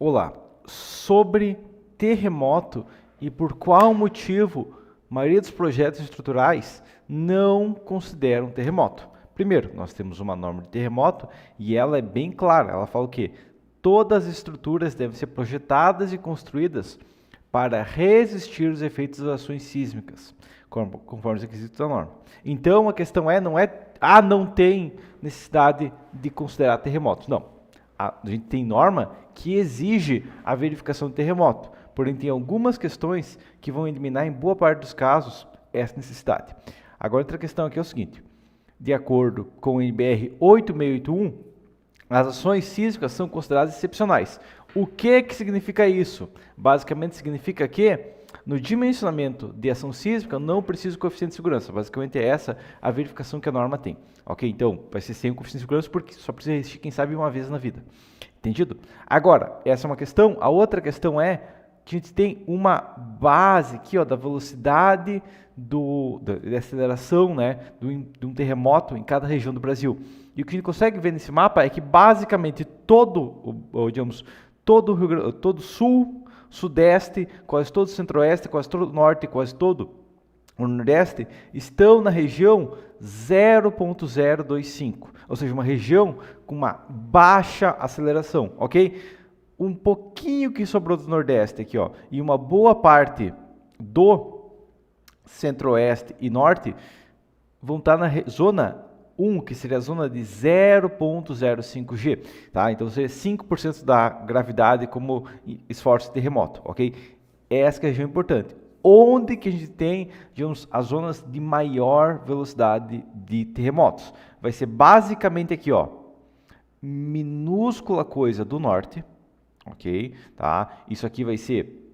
Olá, sobre terremoto e por qual motivo a maioria dos projetos estruturais não consideram terremoto. Primeiro, nós temos uma norma de terremoto e ela é bem clara, ela fala o quê? Todas as estruturas devem ser projetadas e construídas para resistir os efeitos das ações sísmicas, conforme os requisitos da norma. Então a questão não tem necessidade de considerar terremotos. Não. A gente tem norma que exige a verificação de terremoto, porém tem algumas questões que vão eliminar em boa parte dos casos essa necessidade. Agora outra questão aqui é o seguinte, de acordo com o NBR 8681, as ações sísmicas são consideradas excepcionais. O que significa isso? Basicamente significa que no dimensionamento de ação sísmica não precisa do coeficiente de segurança. Basicamente é essa a verificação que a norma tem. Ok? Então vai ser sem o coeficiente de segurança porque só precisa existir, quem sabe, uma vez na vida. Entendido? Agora, essa é uma questão. A outra questão é que a gente tem uma base aqui, ó, da velocidade da aceleração, né, de um terremoto em cada região do Brasil. E o que a gente consegue ver nesse mapa é que basicamente todo o sul, sudeste, quase todo o centro-oeste, quase todo o norte, quase todo o nordeste estão na região 0.025, ou seja, uma região com uma baixa aceleração, ok? Um pouquinho que sobrou do nordeste aqui, ó, e uma boa parte do centro-oeste e norte vão estar na zona 1, que seria a zona de 0.05 G, tá? Então seria 5% da gravidade como esforço de terremoto, ok? Essa que é a região importante. Onde que a gente tem, digamos, as zonas de maior velocidade de terremotos? Vai ser basicamente aqui, ó, minúscula coisa do norte, ok? Tá? Isso aqui vai ser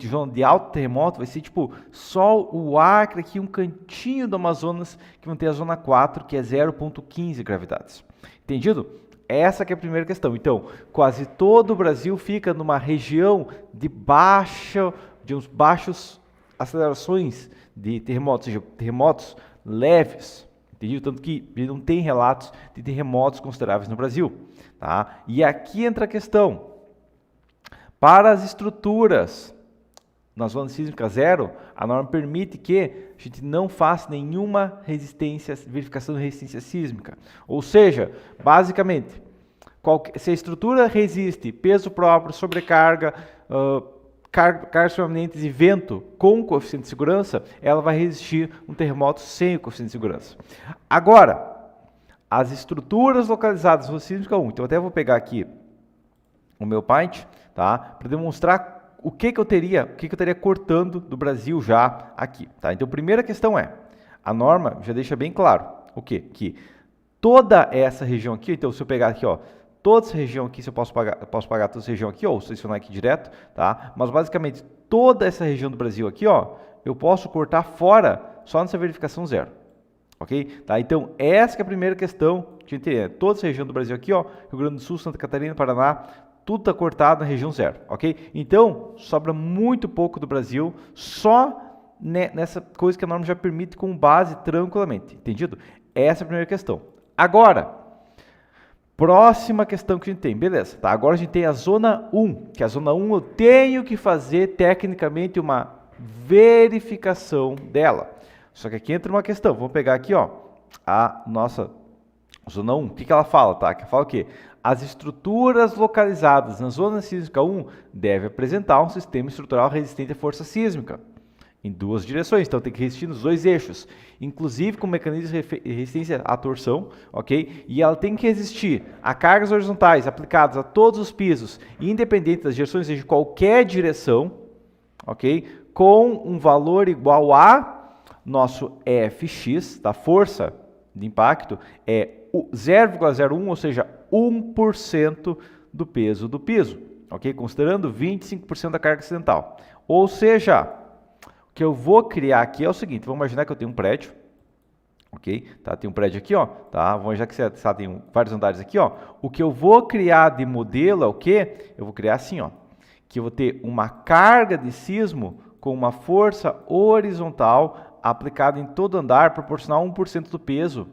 zona de alto terremoto, vai ser tipo só o Acre aqui, um cantinho do Amazonas, que vão ter a zona 4, que é 0.15 gravidades. Entendido? Essa que é a primeira questão. Então, quase todo o Brasil fica numa região de uns baixos acelerações de terremotos, ou seja, terremotos leves. Entendido? Tanto que não tem relatos de terremotos consideráveis no Brasil. Tá? E aqui entra a questão. Para as estruturas na zona sísmica zero, a norma permite que a gente não faça nenhuma verificação de resistência sísmica. Ou seja, basicamente, se a estrutura resiste peso próprio, sobrecarga, cargas permanentes e vento com coeficiente de segurança, ela vai resistir um terremoto sem o coeficiente de segurança. Agora, as estruturas localizadas na zona sísmica 1, então eu até vou pegar aqui o meu Paint, tá? Para demonstrar o que eu estaria cortando do Brasil já aqui, tá? Então, a primeira questão é, a norma já deixa bem claro o quê? Que toda essa região aqui, então se eu pegar aqui, ó, toda essa região aqui, se eu posso pagar toda essa região aqui, ou selecionar aqui direto, tá? Mas basicamente toda essa região do Brasil aqui, ó, eu posso cortar fora só nessa verificação zero. Ok? Tá? Então, essa que é a primeira questão que a gente tem. Toda essa região do Brasil aqui, ó, Rio Grande do Sul, Santa Catarina, Paraná, tudo está cortado na região zero, ok? Então, sobra muito pouco do Brasil, só nessa coisa que a norma já permite com base tranquilamente, entendido? Essa é a primeira questão. Agora, próxima questão que a gente tem, beleza, tá? Agora a gente tem a zona 1, que a zona 1 eu tenho que fazer tecnicamente uma verificação dela. Só que aqui entra uma questão, vamos pegar aqui, ó, a nossa zona 1, o que ela fala, tá? Que fala o quê? As estruturas localizadas na zona sísmica 1 devem apresentar um sistema estrutural resistente à força sísmica em duas direções, então tem que resistir nos dois eixos, inclusive com mecanismo de resistência à torção, ok? E ela tem que resistir a cargas horizontais aplicadas a todos os pisos, independente das direções, seja qualquer direção, ok? Com um valor igual a nosso Fx, da força de impacto, é 0,01, ou seja, 1% do peso do piso, ok? Considerando 25% da carga acidental. Ou seja, o que eu vou criar aqui é o seguinte, vamos imaginar que eu tenho um prédio, ok? Tá, tem um prédio aqui, ó, tá? Vamos imaginar que você tem vários andares aqui, ó. O que eu vou criar de modelo é o quê? Eu vou criar assim, ó, que eu vou ter uma carga de sismo com uma força horizontal aplicada em todo andar proporcional a 1% do peso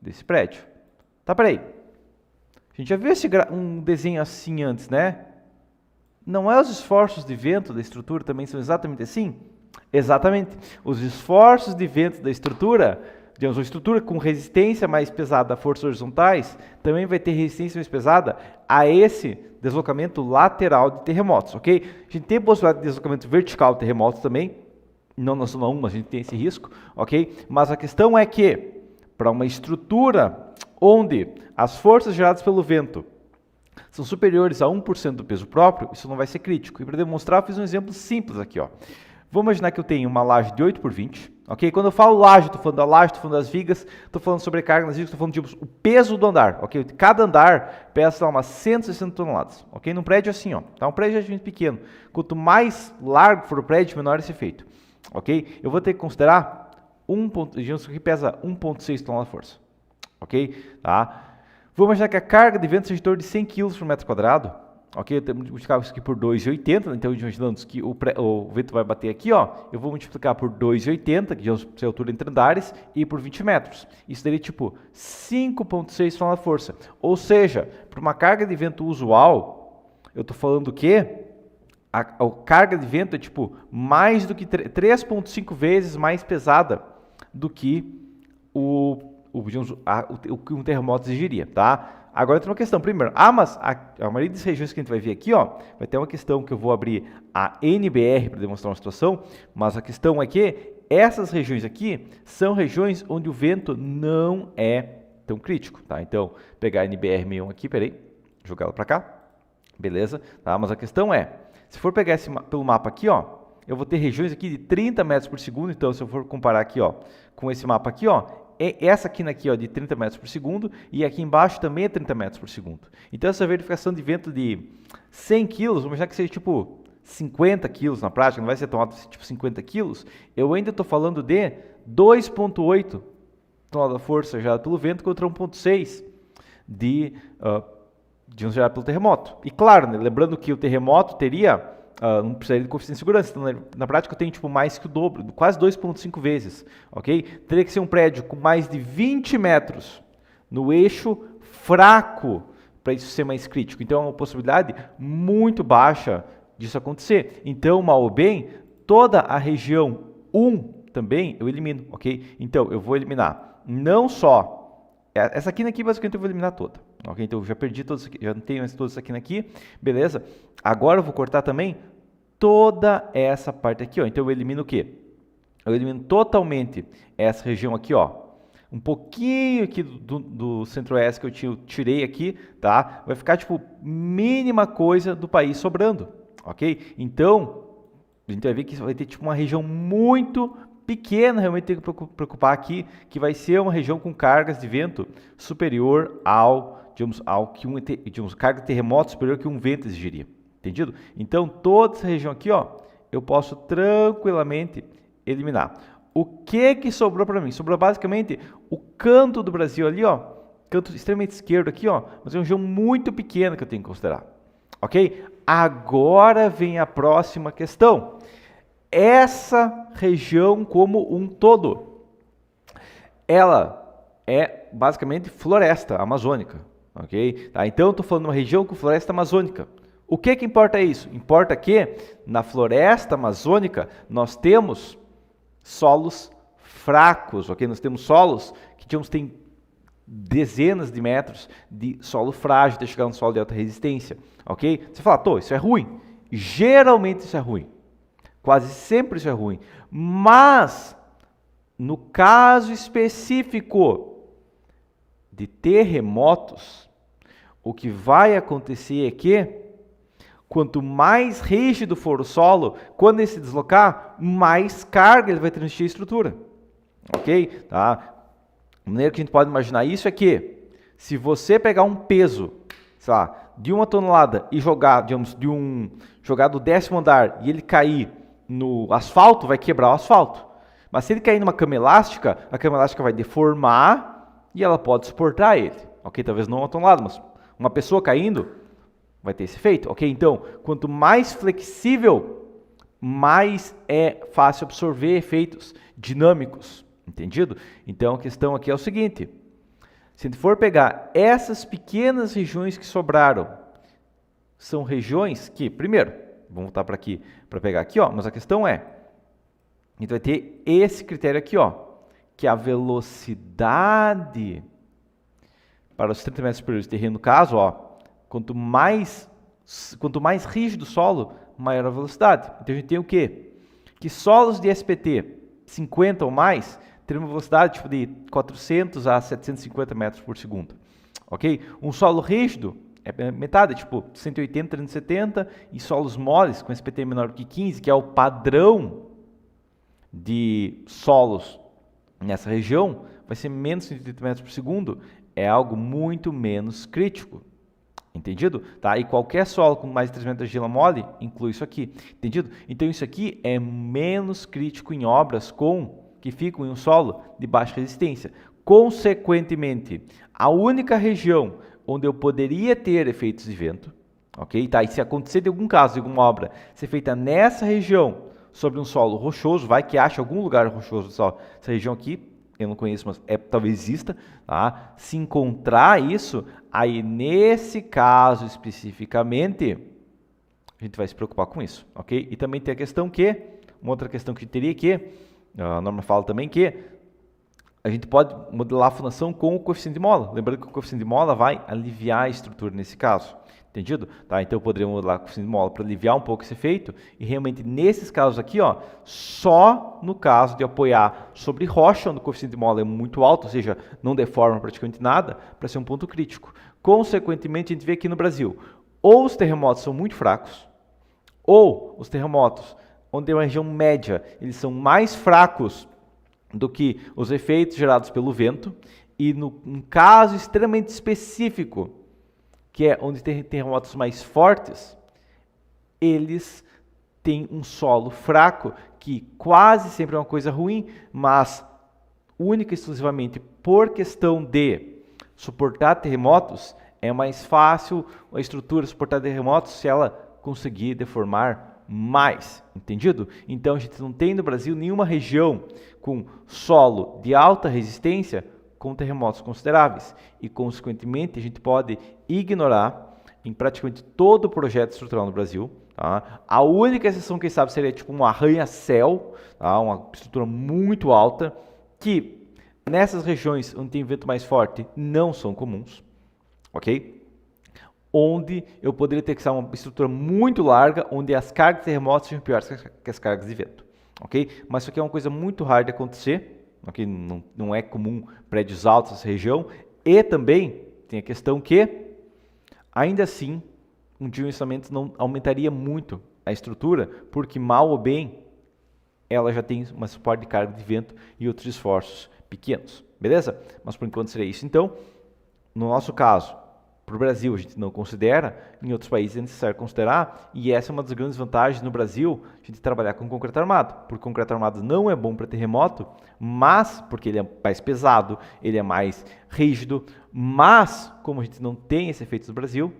desse prédio. Tá, peraí. A gente já viu um desenho assim antes, né? Não é os esforços de vento da estrutura também são exatamente assim? Exatamente. Os esforços de vento da estrutura, digamos, uma estrutura com resistência mais pesada a forças horizontais, também vai ter resistência mais pesada a esse deslocamento lateral de terremotos, ok? A gente tem a possibilidade de deslocamento vertical de terremotos também, não na zona 1, a gente tem esse risco, ok? Mas a questão é que, para uma estrutura onde as forças geradas pelo vento são superiores a 1% do peso próprio, isso não vai ser crítico. E para demonstrar, eu fiz um exemplo simples aqui, ó. Vamos imaginar que eu tenho uma laje de 8 por 20, ok? Quando eu falo laje, estou falando da laje, estou falando das vigas, estou falando sobrecarga nas vigas, estou falando de o peso do andar, ok? Cada andar pesa umas 160 toneladas, ok? Num prédio assim, ó, tá? Um prédio é muito pequeno. Quanto mais largo for o prédio, menor esse efeito, ok? Eu vou ter que considerar digamos que pesa 1,6 toneladas de força, ok? Tá? Vamos imaginar que a carga de vento seja em torno de 100 kg por metro quadrado, ok? Eu tenho que multiplicar isso aqui por 2,80, então imaginando que o vento vai bater aqui, ó, eu vou multiplicar por 2,80, que é a altura entre andares, e por 20 metros. Isso daria tipo 5,6 toneladas de força. Ou seja, para uma carga de vento usual, eu estou falando que a carga de vento é tipo mais do que 3,5 vezes mais pesada do que o que um terremoto exigiria, tá? Agora tem uma questão, primeiro, mas a maioria das regiões que a gente vai ver aqui, ó, vai ter uma questão que eu vou abrir a NBR para demonstrar uma situação, mas a questão é que essas regiões aqui são regiões onde o vento não é tão crítico, tá? Então, pegar a NBR61 aqui, peraí, jogar ela para cá, beleza? Tá? Mas a questão é, se for pegar pelo mapa aqui, ó, eu vou ter regiões aqui de 30 metros por segundo, então se eu for comparar aqui, ó, com esse mapa aqui, ó, essa quina aqui, ó, de 30 metros por segundo, e aqui embaixo também é 30 metros por segundo. Então essa verificação de vento de 100 kg, vamos imaginar que seja tipo 50 kg na prática, não vai ser tão alto tipo 50 kg, eu ainda estou falando de 2,8 toneladas de força gerada pelo vento contra 1,6 de gerado pelo terremoto. E claro, né, lembrando que o terremoto teria não precisaria de coeficiente de segurança. Então, na prática, eu tenho tipo, mais que o dobro, quase 2,5 vezes. Ok? Teria que ser um prédio com mais de 20 metros no eixo fraco para isso ser mais crítico. Então, é uma possibilidade muito baixa disso acontecer. Então, mal ou bem, toda a região 1 também eu elimino. Ok? Então, eu vou eliminar não só essa quina aqui, basicamente, eu vou eliminar toda. Ok? Então, eu já perdi todos aqui, já não tenho mais toda essa quina aqui. Beleza? Agora, eu vou cortar também toda essa parte aqui, ó. Então eu elimino o quê? Eu elimino totalmente essa região aqui, ó. Um pouquinho aqui do centro-oeste que eu tirei aqui, tá? Vai ficar, tipo, mínima coisa do país sobrando, ok? Então, a gente vai ver que vai ter, tipo, uma região muito pequena, realmente tem que preocupar aqui, que vai ser uma região com cargas de vento superior digamos, carga de terremoto superior que um vento exigiria. Entendido? Então, toda essa região aqui, ó, eu posso tranquilamente eliminar. O que sobrou para mim? Sobrou basicamente o canto do Brasil ali, ó, canto extremamente esquerdo aqui, ó, mas é uma região muito pequena que eu tenho que considerar. Ok? Agora vem a próxima questão. Essa região como um todo, ela é basicamente floresta amazônica. Ok? Tá? Então, eu estou falando de uma região com floresta amazônica. O que importa é isso? Importa que na floresta amazônica nós temos solos fracos, ok? Nós temos solos que tem dezenas de metros de solo frágil até chegar a um solo de alta resistência, ok? Você fala, isso é ruim. Geralmente isso é ruim. Quase sempre isso é ruim. Mas, no caso específico de terremotos, o que vai acontecer é que quanto mais rígido for o solo, quando ele se deslocar, mais carga ele vai transmitir a estrutura. Ok? Tá? A maneira que a gente pode imaginar isso é que, se você pegar um peso, sei lá, de 1 tonelada e jogar, digamos, jogar do 10º andar e ele cair no asfalto, vai quebrar o asfalto. Mas se ele cair numa cama elástica, a cama elástica vai deformar e ela pode suportar ele. Ok? Talvez não 1 tonelada, mas uma pessoa caindo vai ter esse efeito, ok? Então, quanto mais flexível, mais é fácil absorver efeitos dinâmicos, entendido? Então, a questão aqui é o seguinte, Se a gente for pegar essas pequenas regiões que sobraram, são regiões que, primeiro, vamos voltar para aqui, para pegar aqui, ó, mas a questão é, a gente vai ter esse critério aqui, ó, que a velocidade para os 30 metros superiores de terreno, no caso, ó, quanto mais rígido o solo, maior a velocidade. Então a gente tem o quê? Que solos de SPT 50 ou mais teriam uma velocidade tipo, de 400 a 750 metros por segundo. Ok? Um solo rígido é metade, tipo 180, 370, e solos moles com SPT menor que 15, que é o padrão de solos nessa região, vai ser menos 180 metros por segundo, é algo muito menos crítico. Entendido? Tá? E qualquer solo com mais de 3 metros de argila mole inclui isso aqui. Entendido? Então isso aqui é menos crítico em obras que ficam em um solo de baixa resistência. Consequentemente, a única região onde eu poderia ter efeitos de vento, ok? Tá? E se acontecer de algum caso, de alguma obra ser feita nessa região, sobre um solo rochoso, vai que acha algum lugar rochoso só, essa região aqui, eu não conheço, mas talvez exista, tá? Se encontrar isso, aí nesse caso especificamente, a gente vai se preocupar com isso, ok? E também tem a questão uma outra questão que teria a norma fala também que a gente pode modelar a fundação com o coeficiente de mola. Lembrando que o coeficiente de mola vai aliviar a estrutura nesse caso. Entendido? Tá? Então eu poderia modelar com o coeficiente de mola para aliviar um pouco esse efeito. E realmente nesses casos aqui, ó, só no caso de apoiar sobre rocha, onde o coeficiente de mola é muito alto, ou seja, não deforma praticamente nada, para ser um ponto crítico. Consequentemente, a gente vê aqui no Brasil, ou os terremotos são muito fracos, ou os terremotos, onde é uma região média, eles são mais fracos do que os efeitos gerados pelo vento, e num caso extremamente específico, que é onde tem terremotos mais fortes, eles têm um solo fraco, que quase sempre é uma coisa ruim, mas única e exclusivamente por questão de suportar terremotos, é mais fácil a estrutura suportar terremotos se ela conseguir deformar mais, entendido? Então a gente não tem no Brasil nenhuma região com solo de alta resistência com terremotos consideráveis e, consequentemente, a gente pode ignorar em praticamente todo o projeto estrutural no Brasil. Tá? A única exceção, quem sabe, seria tipo um arranha-céu, tá? Uma estrutura muito alta, que nessas regiões onde tem vento mais forte não são comuns, ok? Onde eu poderia ter que usar uma estrutura muito larga, onde as cargas de terremotos sejam piores que as cargas de vento, ok? Mas isso aqui é uma coisa muito rara de acontecer, okay? Não é comum prédios altos nessa região, e também tem a questão que, ainda assim, um dimensionamento não aumentaria muito a estrutura, porque mal ou bem, ela já tem uma suporte de carga de vento e outros esforços pequenos, beleza? Mas por enquanto seria isso. Então, no nosso caso, para o Brasil a gente não considera, em outros países é necessário considerar, e essa é uma das grandes vantagens no Brasil, a gente trabalhar com concreto armado, porque concreto armado não é bom para terremoto, mas, porque ele é mais pesado, ele é mais rígido, mas, como a gente não tem esse efeito no Brasil,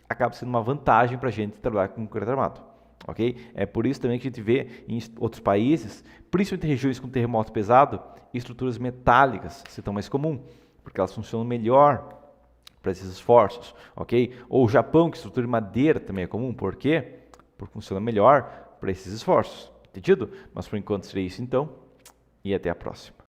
acaba sendo uma vantagem para a gente trabalhar com concreto armado, ok? É por isso também que a gente vê em outros países, principalmente em regiões com terremoto pesado, estruturas metálicas se tornam mais comum, porque elas funcionam melhor para esses esforços, ok? Ou o Japão, que estrutura de madeira também é comum, por quê? Porque funciona melhor para esses esforços, entendido? Mas por enquanto seria isso então, e até a próxima.